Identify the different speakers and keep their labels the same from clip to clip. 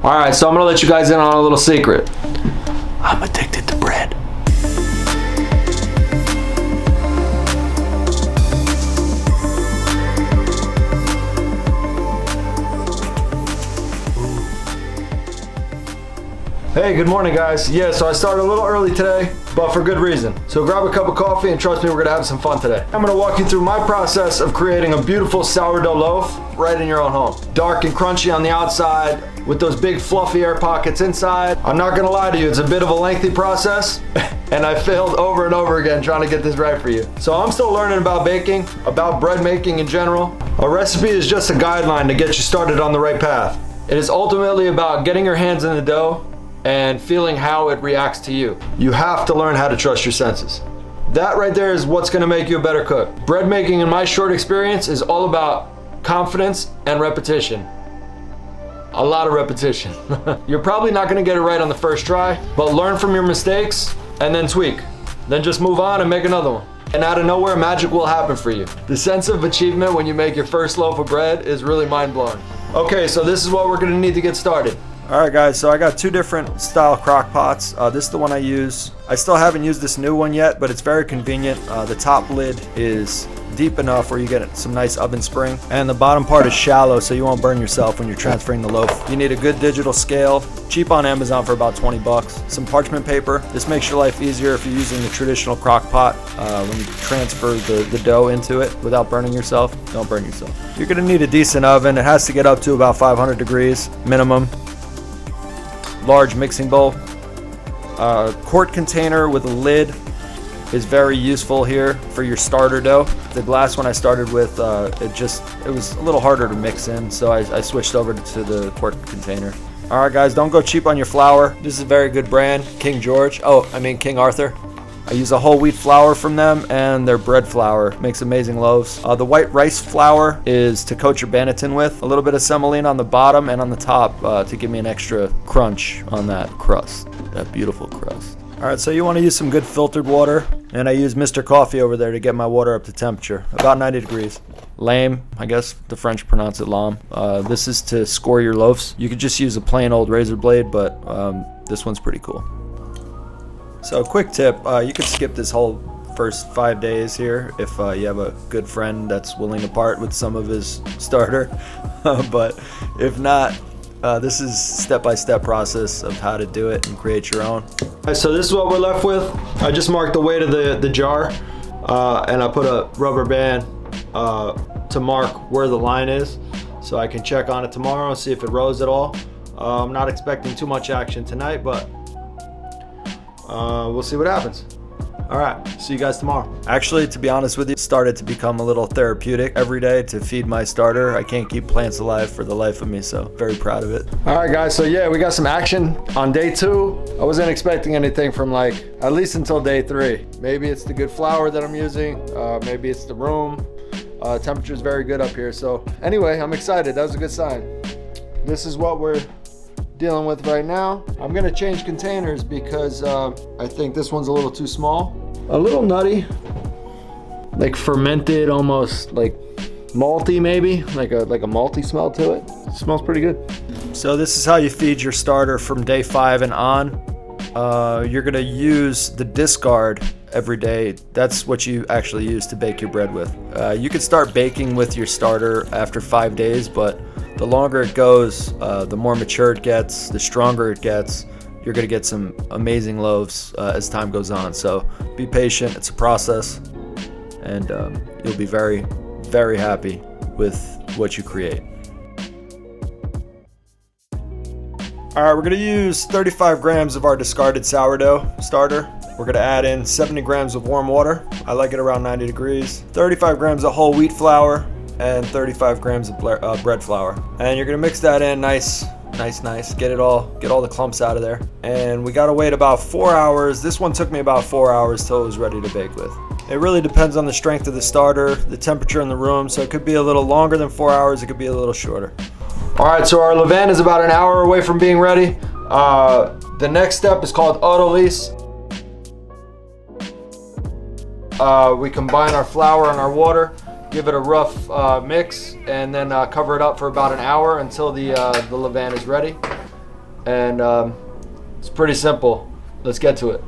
Speaker 1: All right, so I'm gonna let you guys in on a little secret. I'm addicted to bread. Hey, good morning guys. Yeah, so I started a little early today, but for good reason. So grab a cup of coffee and trust me, we're gonna have some fun today. I'm gonna walk you through my process of creating a beautiful sourdough loaf right in your own home. Dark and crunchy on the outside with those big fluffy air pockets inside. I'm not gonna lie to you, it's a bit of a lengthy process and I failed over and over again trying to get this right for you. So I'm still learning about baking, about bread making in general. A recipe is just a guideline to get you started on the right path. It is ultimately about getting your hands in the dough and feeling how it reacts to you. You have to learn how to trust your senses. That right there is what's gonna make you a better cook. Bread making, in my short experience, is all about confidence and repetition. A lot of repetition. You're probably not gonna get it right on the first try, but learn from your mistakes and then tweak. Then just move on and make another one. And out of nowhere, magic will happen for you. The sense of achievement when you make your first loaf of bread is really mind-blowing. Okay, so this is what we're gonna need to get started. All right guys, so I got two different style crock pots. This is the one I use. I still haven't used this new one yet, but it's very convenient. The top lid is deep enough where you get some nice oven spring, and the bottom part is shallow so you won't burn yourself when you're transferring the loaf. You need a good digital scale, cheap on Amazon for about 20 bucks. Some parchment paper. This makes your life easier if you're using the traditional crock pot. When you transfer the dough into it without burning yourself, don't burn yourself. You're gonna need a decent oven. It has to get up to about 500 degrees minimum. Large mixing bowl. Quart container with a lid is very useful here for your starter dough. The last one I started with, it was a little harder to mix in, so I switched over to the quart container. All right guys, don't go cheap on your flour. This is a very good brand, King Arthur. I use a whole wheat flour from them, and their bread flour makes amazing loaves. The white rice flour is to coat your banneton with. A little bit of semolina on the bottom and on the top to give me an extra crunch on that crust, that beautiful crust. All right, so you want to use some good filtered water, and I use Mr. Coffee over there to get my water up to temperature, about 90 degrees. Lame, I guess the French pronounce it lame. This is to score your loaves. You could just use a plain old razor blade, but this one's pretty cool. So quick tip, you could skip this whole first 5 days here if you have a good friend that's willing to part with some of his starter. But if not, this is step-by-step process of how to do it and create your own. So this is what we're left with. I just marked the weight of the jar and I put a rubber band to mark where the line is so I can check on it tomorrow and see if it rose at all. I'm not expecting too much action tonight, but we'll see what happens. All right, see you guys tomorrow. Actually, to be honest with you, it started to become a little therapeutic every day to feed my starter. I can't keep plants alive for the life of me, so very proud of it. All right guys, so yeah, we got some action on day 2. I wasn't expecting anything from at least until day 3. Maybe it's the good flour that I'm using, maybe it's the room. Temperature is very good up here, so anyway, I'm excited. That was a good sign. This is what we're dealing with right now. I'm gonna change containers because I think this one's a little too small. A little nutty, like fermented, almost like malty maybe, like a malty smell to it. It smells pretty good. So this is how you feed your starter from day 5 and on. You're gonna use the discard every day. That's what you actually use to bake your bread with. You could start baking with your starter after 5 days, but the longer it goes, the more mature it gets, the stronger it gets. You're gonna get some amazing loaves as time goes on. So be patient, it's a process, and you'll be very, very happy with what you create. All right, we're gonna use 35 grams of our discarded sourdough starter. We're gonna add in 70 grams of warm water. I like it around 90 degrees. 35 grams of whole wheat flour, and 35 grams of bread flour. And you're gonna mix that in nice. Get all the clumps out of there. And we gotta wait about 4 hours. This one took me about 4 hours till it was ready to bake with. It really depends on the strength of the starter, the temperature in the room, so it could be a little longer than 4 hours, it could be a little shorter. All right, so our levain is about an hour away from being ready. The next step is called autolyse. We combine our flour and our water, give it a rough mix, and then cover it up for about an hour until the levain is ready. and it's pretty simple. Let's get to it.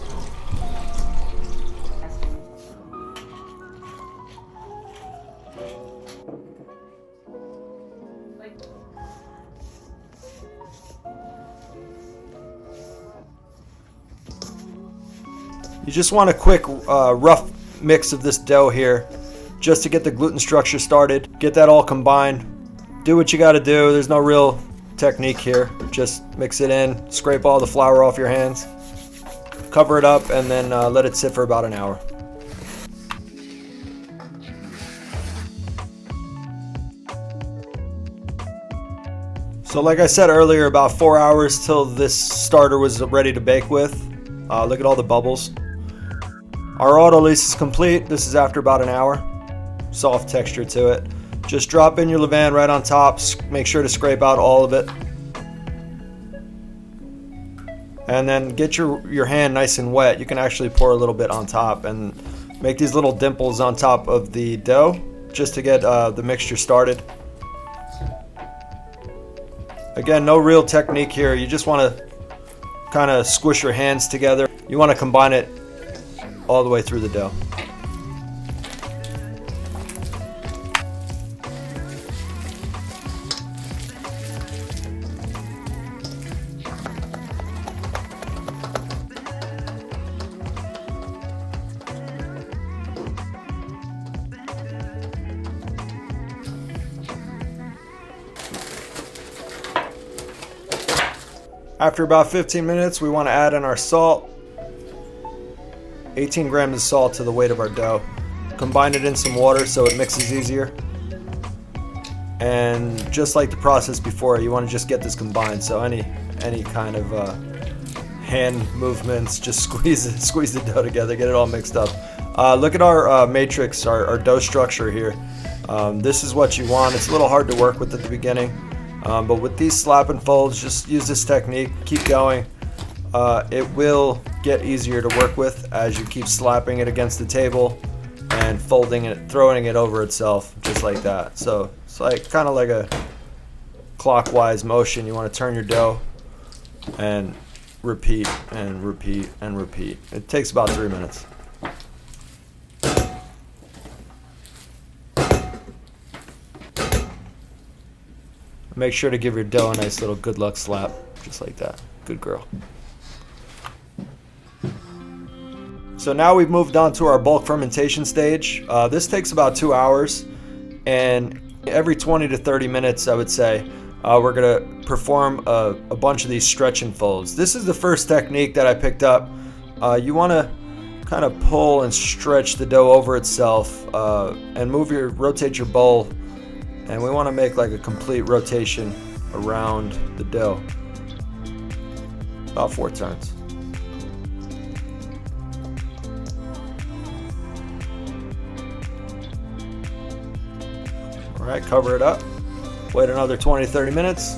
Speaker 1: You just want a quick rough mix of this dough here just to get the gluten structure started. Get that all combined. Do what you got to do. There's no real technique here. Just mix it in, scrape all the flour off your hands, cover it up, and then let it sit for about an hour. So like I said earlier, about 4 hours till this starter was ready to bake with. Look at all the bubbles. Our auto lease is complete. This is after about an hour. Soft texture to it. Just drop in your levain right on top. Make sure to scrape out all of it. And then get your hand nice and wet. You can actually pour a little bit on top and make these little dimples on top of the dough just to get the mixture started. Again, no real technique here. You just want to kind of squish your hands together. You want to combine it all the way through the dough. After about 15 minutes, we want to add in our salt. 18 grams of salt to the weight of our dough. Combine it in some water so it mixes easier. And just like the process before, you want to just get this combined. So any kind of hand movements, just squeeze the dough together, get it all mixed up. Look at our matrix, our dough structure here. This is what you want. It's a little hard to work with at the beginning. But with these slap and folds, just use this technique, keep going. It will get easier to work with as you keep slapping it against the table and folding it, throwing it over itself, just like that. So it's like kind of like a clockwise motion. You want to turn your dough and repeat and repeat and repeat. It takes about 3 minutes. Make sure to give your dough a nice little good luck slap, just like that. Good girl. So now we've moved on to our bulk fermentation stage. This takes about 2 hours, and every 20 to 30 minutes, I would say, we're gonna perform a bunch of these stretch and folds. This is the first technique that I picked up. You wanna kind of pull and stretch the dough over itself and rotate your bowl. And we want to make like a complete rotation around the dough. About 4 turns. All right, cover it up. Wait another 20 to 30 minutes.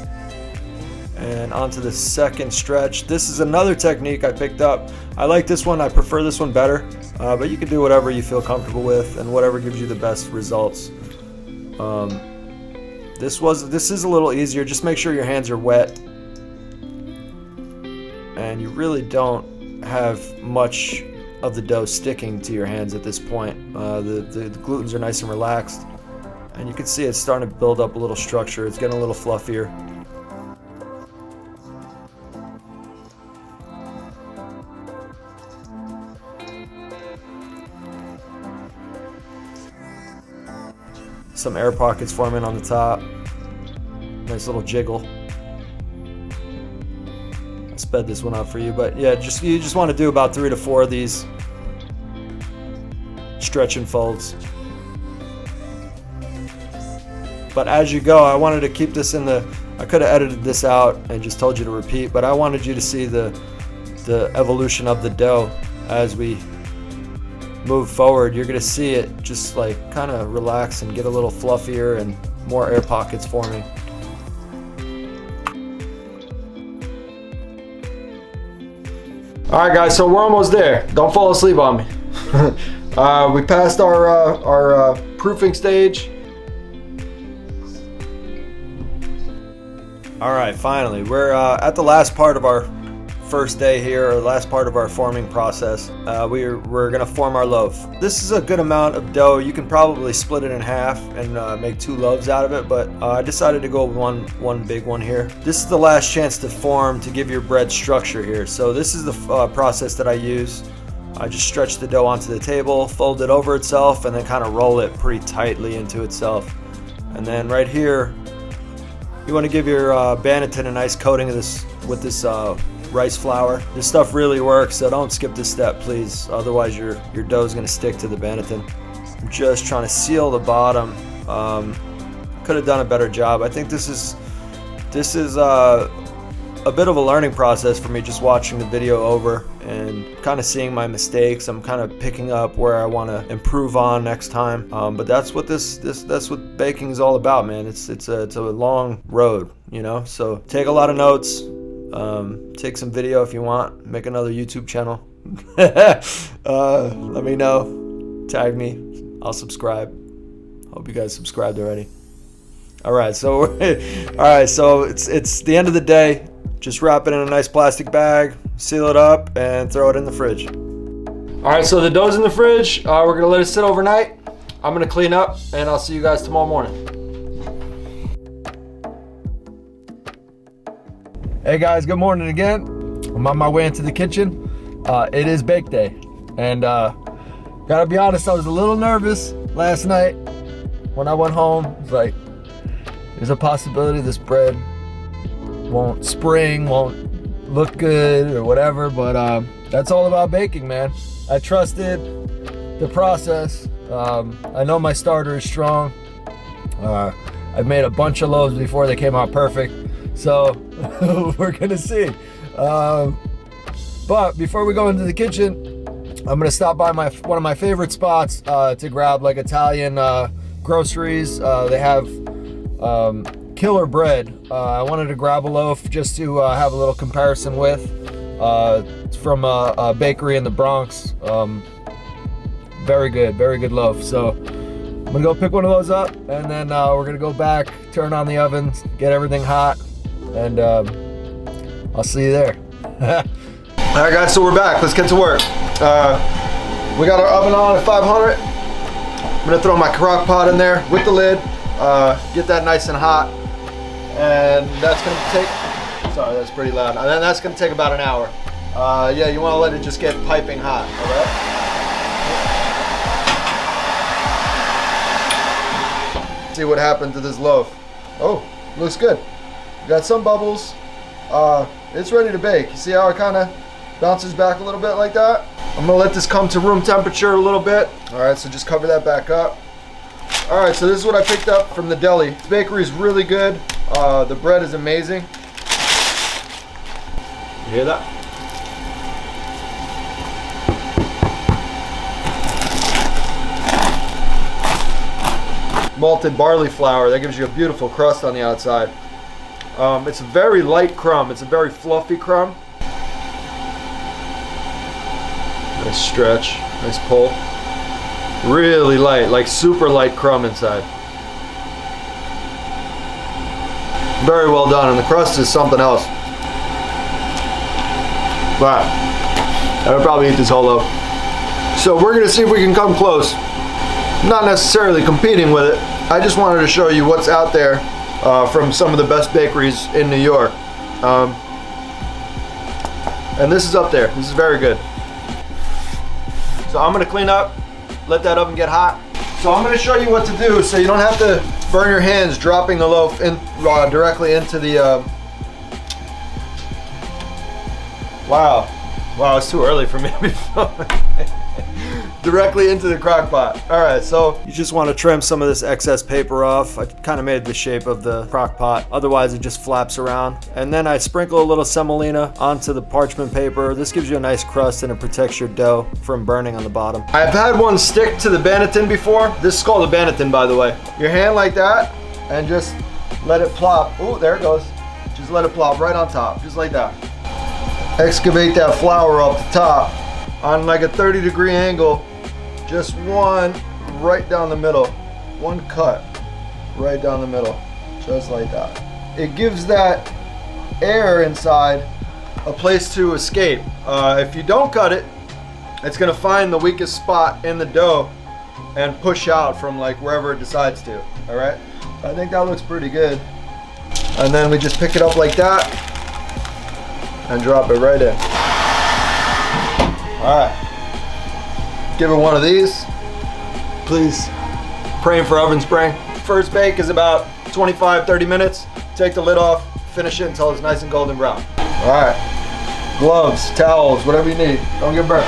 Speaker 1: And onto the second stretch. This is another technique I picked up. I like this one. I prefer this one better. But you can do whatever you feel comfortable with and whatever gives you the best results. This is a little easier. Just make sure your hands are wet, and you really don't have much of the dough sticking to your hands at this point. The glutens are nice and relaxed, and you can see it's starting to build up a little structure. It's getting a little fluffier. Some air pockets forming on the top. Nice little jiggle. I sped this one up for you, but yeah, you just want to do about 3 to 4 of these stretch and folds. But as you go, I wanted to keep this I could have edited this out and just told you to repeat, but I wanted you to see the evolution of the dough as we move forward. You're gonna see it just like kind of relax and get a little fluffier and more air pockets forming. All right, guys, so we're almost there. Don't fall asleep on me. We passed our proofing stage. All right, finally, we're at the last part of our first day here, or last part of our forming process. We're gonna form our loaf. This is a good amount of dough. You can probably split it in half and make 2 loaves out of it, but I decided to go with one big one here. This is the last chance to form, to give your bread structure here. So this is the process that I use. I just stretch the dough onto the table, fold it over itself, and then kind of roll it pretty tightly into itself. And then right here, you want to give your banneton a nice coating of this with this rice flour. This stuff really works, so don't skip this step, please. Otherwise, your dough is going to stick to the banneton. I'm just trying to seal the bottom. Could have done a better job. I think this is a bit of a learning process for me, just watching the video over and kind of seeing my mistakes. I'm kind of picking up where I want to improve on next time. But that's what that's what baking is all about, man. It's a long road, you know. So take a lot of notes. Take some video if you want. Make another YouTube channel. Let me know. Tag me. I'll subscribe. Hope you guys subscribed already. All right, so it's the end of the day. Just wrap it in a nice plastic bag, seal it up, and throw it in the fridge. All right, so the dough's in the fridge. We're gonna let it sit overnight. I'm gonna clean up, and I'll see you guys tomorrow morning. Hey guys, good morning again. I'm on my way into the kitchen. It is bake day, and gotta be honest, I was a little nervous last night when I went home. It's like, there's a possibility this bread won't look good or whatever, but that's all about baking, man. I trusted the process. I know my starter is strong. I've made a bunch of loaves before, they came out perfect, so we're gonna see. But before we go into the kitchen, I'm gonna stop by one of my favorite spots to grab like Italian groceries. They have killer bread. I wanted to grab a loaf just to have a little comparison with. It's from a bakery in the Bronx. Very good loaf. So I'm gonna go pick one of those up, and then we're gonna go back, turn on the oven, get everything hot, and I'll see you there. All right guys, so we're back. Let's get to work. We got our oven on at 500. I'm gonna throw my crock pot in there with the lid, get that nice and hot. And that's gonna take, sorry, that's pretty loud. And then that's gonna take about an hour. Yeah, you wanna let it just get piping hot, all right? See what happened to this loaf. Oh, looks good. Got some bubbles. It's ready to bake. You see how it kinda bounces back a little bit like that? I'm gonna let this come to room temperature a little bit. All right, so just cover that back up. All right, so this is what I picked up from the deli. This bakery is really good. The bread is amazing. You hear that? Malted barley flour, that gives you a beautiful crust on the outside. It's a very light crumb. It's a very fluffy crumb. Nice stretch, nice pull. Really light, like super light crumb inside. Very well done, and the crust is something else. Wow, I would probably eat this whole loaf. So we're gonna see if we can come close. Not necessarily competing with it. I just wanted to show you what's out there from some of the best bakeries in New York. And this is up there. This is very good. So I'm gonna clean up, let that oven get hot. So I'm gonna show you what to do so you don't have to burn your hands dropping the loaf in directly into the wow, it's too early for me to be filming. Directly into the crock pot. All right, so you just want to trim some of this excess paper off. I kind of made the shape of the crock pot, otherwise it just flaps around. And then I sprinkle a little semolina onto the parchment paper. This gives you a nice crust and it protects your dough from burning on the bottom. I've had one stick to the banneton before. This is called a banneton, by the way. Your hand like that and just let it plop. Oh, there it goes. Just let it plop right on top, just like that. Excavate that flour up the top on like a 30-degree angle. Just one right down the middle. One cut right down the middle. Just like that. it gives that air inside a place to escape. If you don't cut it, it's gonna find the weakest spot in the dough and push out from like wherever it decides to. All right, I think that looks pretty good. And then we just pick it up like that and drop it right in. All right, give it one of these. Please, praying for oven spring. First bake is about 25-30 minutes. Take the lid off, finish it until it's nice and golden brown. All right, gloves, towels, whatever you need. Don't get burnt.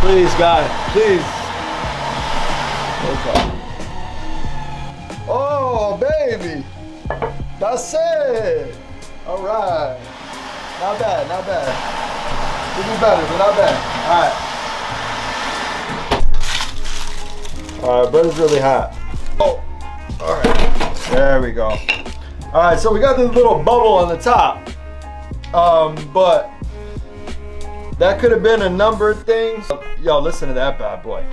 Speaker 1: Please, guys, please. Okay. Oh, baby, that's it. All right, not bad, not bad. Could be better, but not bad. All right, bread is really hot. Oh, all right, there we go. All right, so we got this little bubble on the top, but that could have been a number of things. Yo, listen to that bad boy.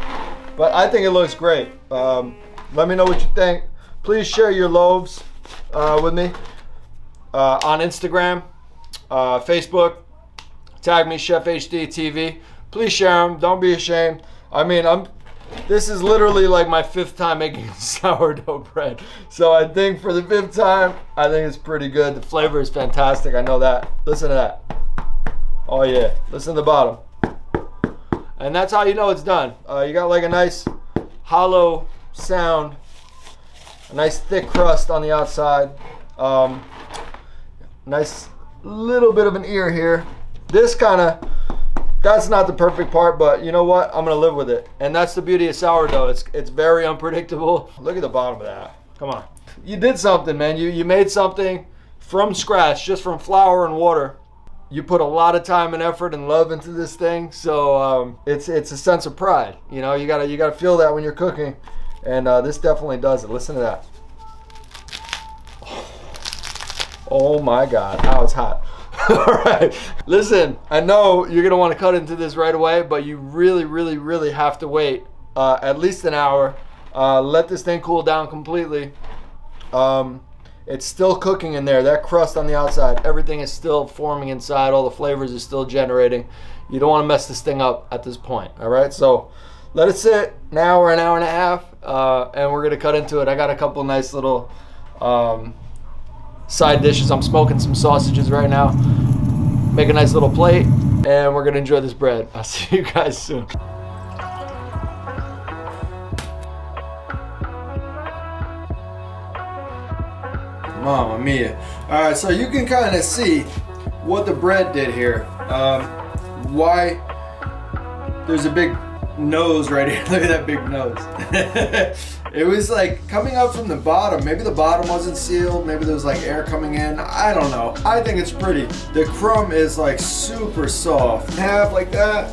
Speaker 1: But I think it looks great. Let me know what you think. Please share your loaves with me on Instagram, Facebook. Tag me, chefhdtv. Please share them. Don't be ashamed. I mean, this is literally like my 5th time making sourdough bread. So I think for the 5th time, I think it's pretty good. The flavor is fantastic. I know that. Listen to that. Oh yeah, listen to the bottom. And that's how you know it's done. You got like a nice hollow sound, a nice thick crust on the outside. Nice little bit of an ear here. That's not the perfect part, but you know what? I'm gonna live with it. And that's the beauty of sourdough. It's very unpredictable. Look at the bottom of that. Come on. You did something, man. You made something from scratch, just from flour and water. You put a lot of time and effort and love into this thing, so it's a sense of pride. You know, you gotta feel that when you're cooking, and this definitely does it. Listen to that. Oh my God! Now it's hot. All right, listen. I know you're gonna want to cut into this right away, but you really, really, really have to wait at least an hour. Let this thing cool down completely. It's still cooking in there. That crust on the outside, everything is still forming inside. All the flavors are still generating. You don't want to mess this thing up at this point. All right, so let it sit an hour and a half, and we're gonna cut into it. I got a couple nice little side dishes. I'm smoking some sausages right now. Make a nice little plate, and we're gonna enjoy this bread. I'll see you guys soon. Mamma mia. All right, so you can kind of see what the bread did here. Why there's a big nose right here. Look at that big nose. It was like coming up from the bottom. Maybe the bottom wasn't sealed. Maybe there was like air coming in. I don't know. I think it's pretty. The crumb is like super soft. Half like that.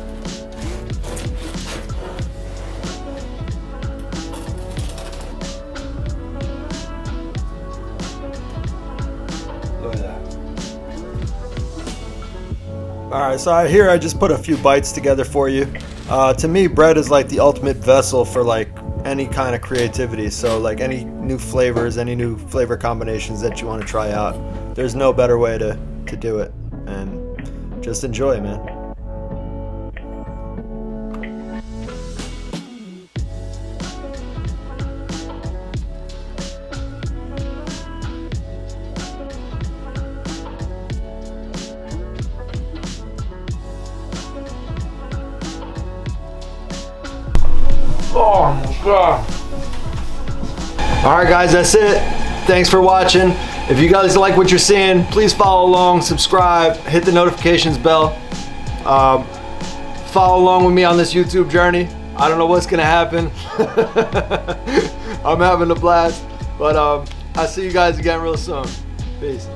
Speaker 1: Look at that. All right, so here I just put a few bites together for you. To me, bread is like the ultimate vessel for like any kind of creativity. So like any new flavors, any new flavor combinations that you want to try out, there's no better way to do it. And just enjoy, man. Oh my God. All right, guys, that's it. Thanks for watching. If you guys like what you're seeing, please follow along, subscribe, hit the notifications bell. Follow along with me on this YouTube journey. I don't know what's gonna happen. I'm having a blast, but I'll see you guys again real soon. Peace.